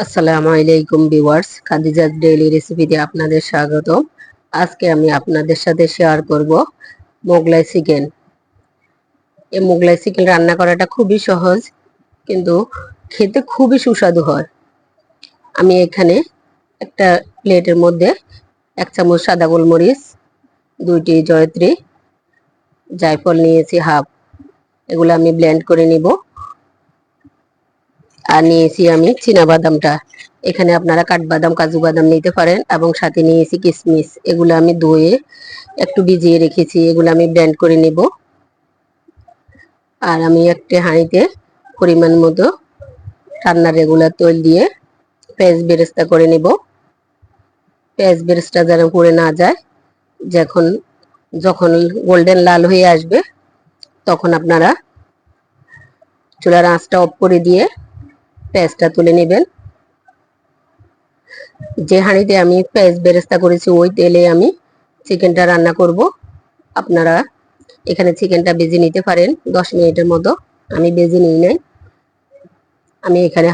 আসসালামু আলাইকুম viewers, Khadija's daily রেসিপিতে আপনাদের স্বাগত। আজকে আমি আপনাদের সাথে শেয়ার করব মোগলাই চিকেন। এই মোগলাই চিকেন রান্না করাটা খুবই সহজ, কিন্তু খেতে খুবই সুস্বাদু হয়। আমি এখানে একটা প্লেটের মধ্যে 1 চামচ সাদা গোলমরিচ, 2টি জয়ত্রী, জায়ফল নিয়েছি হাফ। এগুলো আমি ব্লেন্ড করে নিব। আর নিয়েছি আমি বাদামটা। এখানে আপনারা কাঠবাদাম, কাজু বাদাম নিতে পারেন, এবং সাথে নিয়েছি কিশমিশ। এগুলো আমি ধুয়ে একটু ভিজিয়ে রেখেছি। এগুলো আমি ব্লেন্ড করে নেব। আর আমি একটা হাঁড়িতে পরিমাণ মতো রান্নার রেগুলার তেল দিয়ে পেঁয়াজ বেরেস্তা করে নেব। পেঁয়াজ বেরেস্তা যেন পুড়ে না যায়। যখন যখন গোল্ডেন লাল হয়ে আসবে, তখন আপনারা চুলার আঁচটা অফ করে দিয়ে পেঁয়াজটা তুলে নেবেন। যে হাঁড়িতে আমি পেঁয়াজ বেরেস্তা করেছি ওই তেলে আমি চিকেনটা রান্না করব। আপনারা এখানে চিকেনটা ভেজে নিতে পারেন 10 মিনিটের মতো। আমি ভেজে নিই নাই। আমি এখানে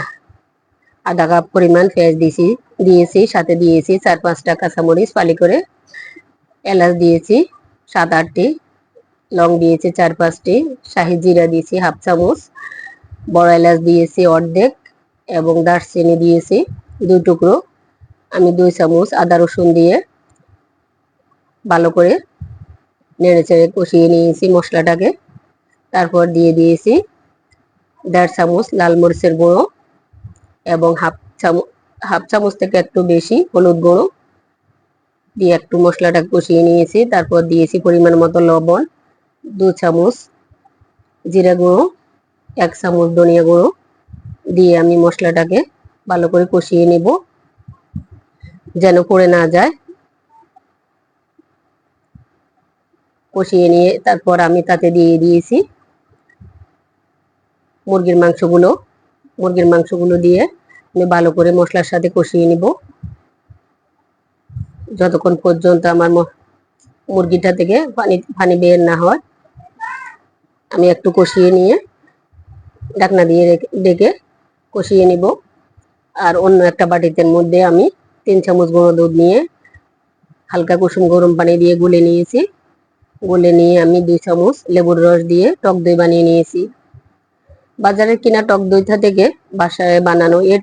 আধা কাপ পরিমাণ পেঁয়াজ দিয়েছি, সাথে দিয়েছি 4-5টা কাঁচামরিচ ফালি করে, এলাচ দিয়েছি 7-8টি, লং দিয়েছি 4-5টি, শাহি জিরা দিয়েছি হাফ চামচ, বড় এলাচ দিয়েছি অর্ধেক, এবং দারচিনি দিয়েছি 2 টুকরো। আমি 2 চামচ আদা রসুন দিয়ে ভালো করে নেড়েচেড়ে কষিয়ে নিয়েছি মশলাটাকে। তারপর দিয়ে দিয়েছি 1.5 চামচ লাল মরিচের গুঁড়ো, এবং হাফ চামচ থেকে একটু বেশি হলুদ গুঁড়ো দিয়ে একটু মশলাটা কষিয়ে নিয়েছি। তারপর দিয়েছি পরিমাণ মতো লবণ, 2 চামচ জিরা গুঁড়ো, 1 চামচ ধনিয়া গুঁড়ো দিয়ে আমি মশলাটাকে ভালো করে কষিয়ে নেব, যেন পড়ে না যায়। কষিয়ে নিয়ে তারপর আমি তাতে দিয়ে দিয়েছি মুরগির মাংসগুলো দিয়ে আমি ভালো করে মশলার সাথে কষিয়ে নিব, যতক্ষণ পর্যন্ত আমার মুরগিটা থেকে পানি বের না হয়। আমি একটু কষিয়ে নিয়ে ঢাকনা দিয়ে ডেকে কষিয়ে নিব। আর অন্য একটা বাটির মধ্যে আমি 3 চামচ গুঁড়ো দুধ নিয়ে হালকা কুসুম গরম পানি দিয়ে গুলে নিয়েছি। গুলে নিয়ে আমি 2 চামচ লেবুর রস দিয়ে টক দই বানিয়ে নিয়েছি। বাজারের কিনা টক দইটা থেকে বাসায় বানানো এই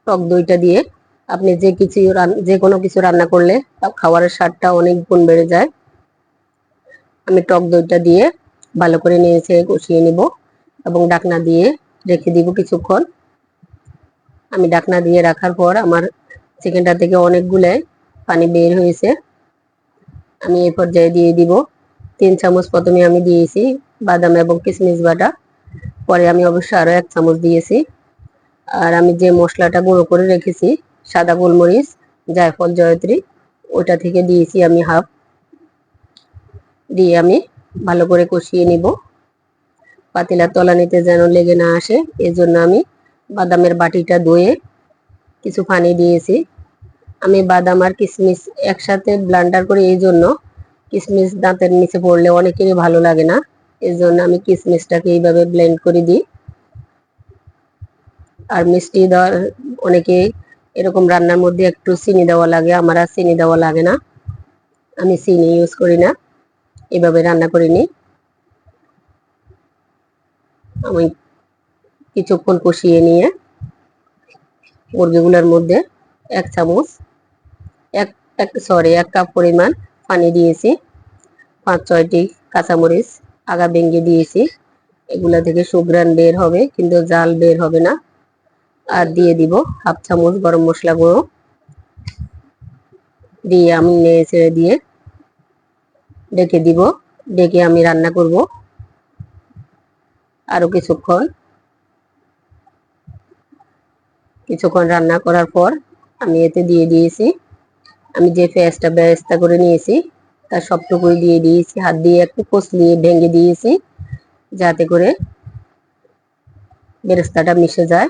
টক দইটা দিয়ে আপনি যে কোনো কিছু রান্না করলে খাবারের স্বাদটা অনেক গুণ বেড়ে যায়। আমি টক দইটা দিয়ে ভালো করে নেড়ে কষিয়ে নিব এবং ঢাকনা দিয়ে রেখে দিব কিছুক্ষণ। আমি ঢাকনা দিয়ে রাখার পর আমার চিকেনটা থেকে অনেকগুলো পানি বের হয়েছে। আমি এই পর্যায়ে দিয়ে দিব 3 চামচ প্রথমে আমি দিয়েছি বাদাম এবং কিশমিশ বাটা, পরে আমি অবশ্যই আরো 1 চামচ দিয়েছি। আর আমি যে মশলাটা গুঁড়ো করে রেখেছি সাদা গোলমরিচ, জায়ফল, জয়ত্রী, ওটা থেকে দিয়েছি আমি হাফ, দিয়ে আমি ভালো করে কষিয়ে নিব। পাতিলার তলানিতে যেন লেগে না আসে, এজন্য আমি বাদামের বাটিটা ধুয়ে কিছু পানি দিয়েছি। আমি বাদাম আর কিশমিশ একসাথে ব্লেন্ডার করে, এই জন্য কিশমিশ দাঁতের নিচে পড়লে অনেকেরই ভালো লাগে না, এর জন্য আমি কিশমিশটাকে এইভাবে ব্লেন্ড করে দিই। আর মিষ্টি দেওয়ার অনেকে এরকম রান্নার মধ্যে একটু চিনি দেওয়া লাগে, আমার আর চিনি দেওয়া লাগে না, আমি চিনি ইউজ করি না, এভাবে রান্না করে নিই। আমি কিছুক্ষণ কষিয়ে নিয়ে মুরগিগুলোর মধ্যে 1 চামচ এক এক কাপ পরিমাণ পানি দিয়েছি, 5-6টি কাঁচামরিচ আগা ভেঙে দিয়েছি। এগুলা থেকে সুঘ্রাণ বের হবে, কিন্তু জাল বের হবে না। আর দিয়ে দিব হাফ চামচ গরম মশলা গুঁড়ো দিয়ে আমি নেড়ে ছেড়ে দিয়ে ডেকে দিব। ডেকে আমি রান্না করব আরো কিছুক্ষণ রান্না করার পর আমি এতে দিয়ে দিয়েছি আমি যে পেঁয়াজটা বেরেস্তা করে নিয়েছি তার সবটুকুই দিয়ে দিয়েছি, হাত দিয়ে একটু কষলিয়ে ভেঙে দিয়েছি যাতে করে বেরেস্তাটা মিশে যায়।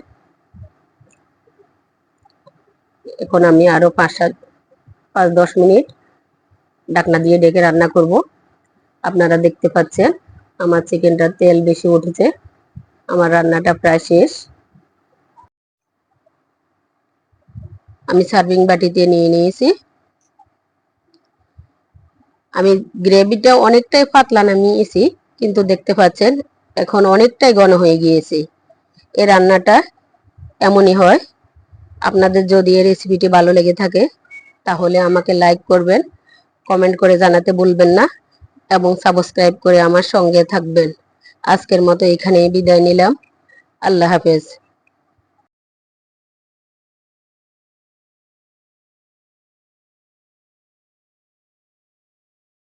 এখন আমি আরো 5-10 মিনিট ঢাকনা দিয়ে ডেকে রান্না করব। আপনারা দেখতে পাচ্ছেন আমার চিকেনটার তেল বেশি উঠেছে। আমার রান্নাটা প্রায় শেষ। আমি সার্ভিং বাটিতে নিয়ে নিয়েছি। আমি গ্রেভিটা অনেকটাই পাতলা নামিয়েছি, কিন্তু দেখতে পাচ্ছেন এখন অনেকটাই ঘন হয়ে গিয়েছে। এই রান্নাটা এমনই হয়। আপনাদের যদি এই রেসিপিটি ভালো লেগে থাকে তাহলে আমাকে লাইক করবেন, কমেন্ট করে জানাতে ভুলবেন না এবং সাবস্ক্রাইব করে আমার সঙ্গে থাকবেন। আজকের মতো এখানেই বিদায় নিলাম। আল্লাহ হাফেজ।